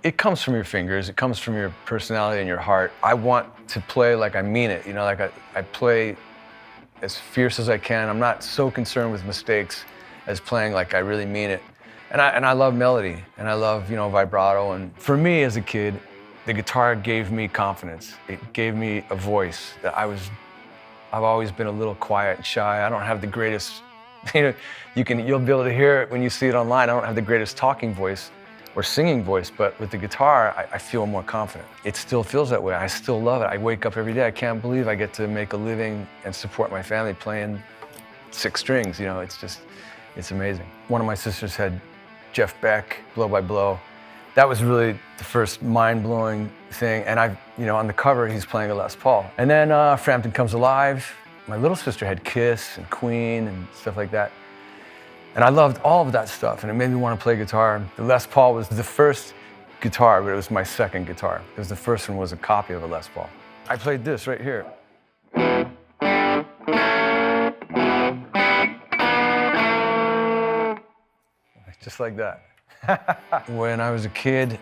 it comes from your fingers, it comes from your personality and your heart. I want to play like I mean it, you know, like I play as fierce as I can. I'm not so concerned with mistakes as playing like I really mean it. And I love melody, and I love, you know, vibrato. And for me as a kid, the guitar gave me confidence. It gave me a voice that I've always been a little quiet and shy. I don't have the greatest, you know, you'll be able to hear it when you see it online. I don't have the greatest talking voice or singing voice, but with the guitar, I feel more confident. It still feels that way. I still love it. I wake up every day. I can't believe I get to make a living and support my family playing 6 strings. You know, it's amazing. One of my sisters had Jeff Beck, Blow by Blow. That was really the first mind-blowing thing. And you know, on the cover, he's playing a Les Paul. And then Frampton Comes Alive. My little sister had Kiss and Queen and stuff like that. And I loved all of that stuff, and it made me want to play guitar. The Les Paul was the first guitar, but it was my second guitar. Because the first one was a copy of a Les Paul. I played this right here. Just like that. When I was a kid,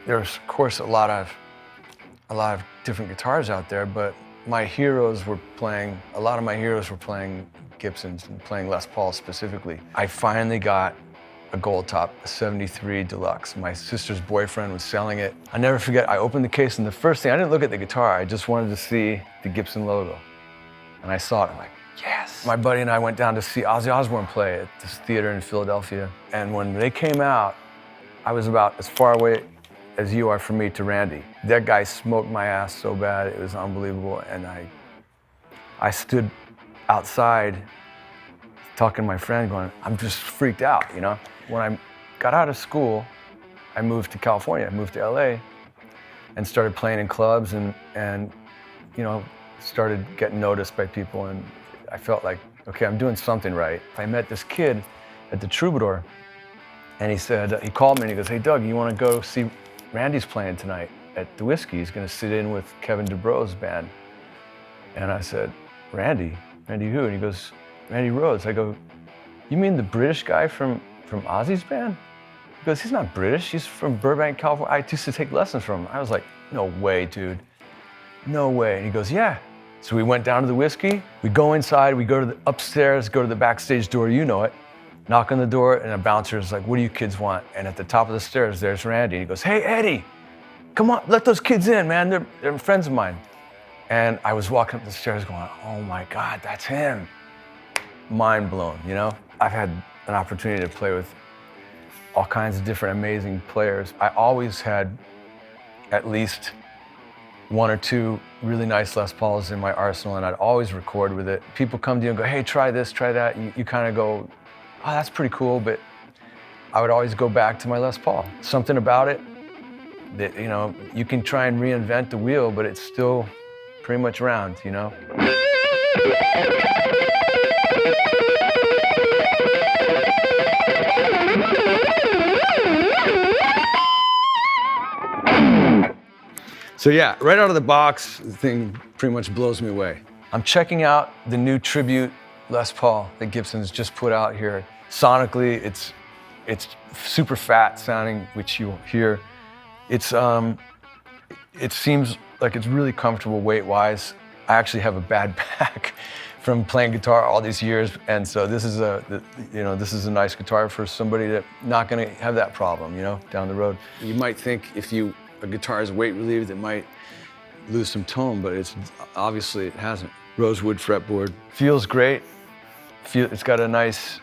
there was, of course, a lot of different guitars out there, but a lot of my heroes were playing Gibsons and playing Les Paul specifically. I finally got a gold top, a 73 Deluxe. My sister's boyfriend was selling it. I never forget, I opened the case, and the first thing, I didn't look at the guitar, I just wanted to see the Gibson logo. And I saw it, I'm like, yes! My buddy and I went down to see Ozzy Osbourne play at this theater in Philadelphia. And when they came out, I was about as far away as you are from me to Randy. That guy smoked my ass so bad, it was unbelievable. And I stood outside talking to my friend going, I'm just freaked out, you know? When I got out of school, I moved to California, I moved to LA and started playing in clubs and you know, started getting noticed by people, and I felt like, okay, I'm doing something right. I met this kid at the Troubadour, and he called me and he goes, hey Doug, you wanna go see Randy's playing tonight at the Whiskey? He's gonna sit in with Kevin DuBro's band. And I said, Randy? Randy who? And he goes, Randy Rhoads. I go, you mean the British guy from Ozzy's band? He goes, he's not British, he's from Burbank, California. I used to take lessons from him. I was like, no way, dude. No way. And he goes, yeah. So we went down to the Whiskey, we go inside, we go to the upstairs, go to the backstage door, you know it, knock on the door, and a bouncer's like, what do you kids want? And at the top of the stairs, there's Randy. He goes, hey, Eddie, come on, let those kids in, man, they're friends of mine. And I was walking up the stairs going, oh my God, that's him. Mind blown, you know? I've had an opportunity to play with all kinds of different amazing players. I always had at least 1 or 2 really nice Les Pauls in my arsenal, and I'd always record with it. People come to you and go, hey, try this, try that. You kind of go, oh, that's pretty cool, but I would always go back to my Les Paul. Something about it that, you know, you can try and reinvent the wheel, but it's still pretty much round, you know? So yeah, right out of the box, the thing pretty much blows me away. I'm checking out the new tribute Les Paul that Gibson's just put out here. Sonically, it's super fat sounding, which you'll hear. It seems like it's really comfortable weight-wise. I actually have a bad back from playing guitar all these years, and so this is a nice guitar for somebody that's not going to have that problem, you know, down the road. You might think if a guitar is weight relieved, it might lose some tone, but obviously it hasn't. Rosewood fretboard. Feels great. It's got a nice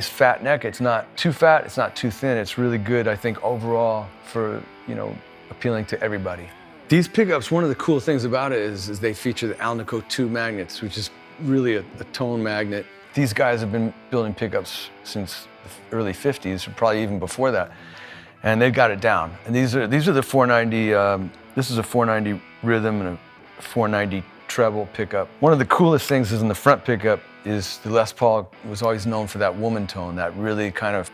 fat neck. It's not too fat, it's not too thin. It's really good, I think, overall for, you know, appealing to everybody. These pickups, one of the cool things about it is they feature the Alnico 2 magnets, which is really a tone magnet. These guys have been building pickups since the early 50s, or probably even before that. And they've got it down. And these are the 490, this is a 490 rhythm and a 490 treble pickup. One of the coolest things is in the front pickup is the Les Paul was always known for that woman tone, that really kind of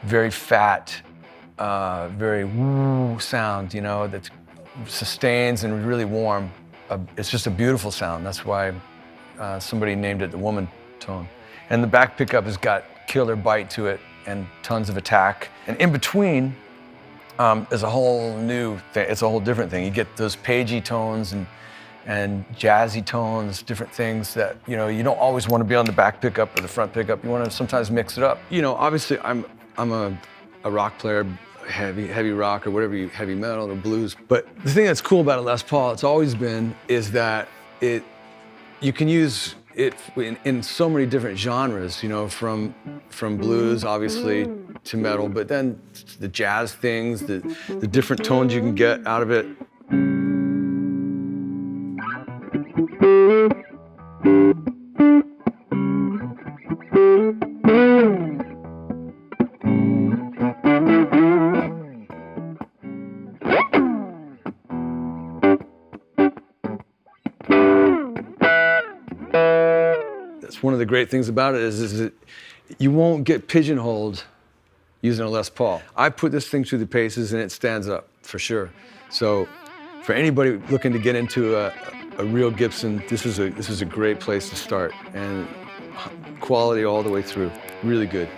very fat, very woo sound, you know, that sustains and really warm. It's just a beautiful sound. That's why somebody named it the woman tone. And the back pickup has got killer bite to it. and tons of attack. And in between is a whole new thing. It's a whole different thing. You get those pagey tones and jazzy tones, different things that, you know, you don't always want to be on the back pickup or the front pickup. You want to sometimes mix it up. You know, obviously I'm a rock player, heavy rock or whatever, heavy metal or blues. But the thing that's cool about a Les Paul, it's always been, is that you can use it in so many different genres, you know, from blues, obviously, to metal, but then the jazz things, the different tones you can get out of it. That's one of the great things about it is that you won't get pigeonholed using a Les Paul. I put this thing through the paces and it stands up for sure. So for anybody looking to get into a real Gibson, this is a great place to start, and quality all the way through, really good.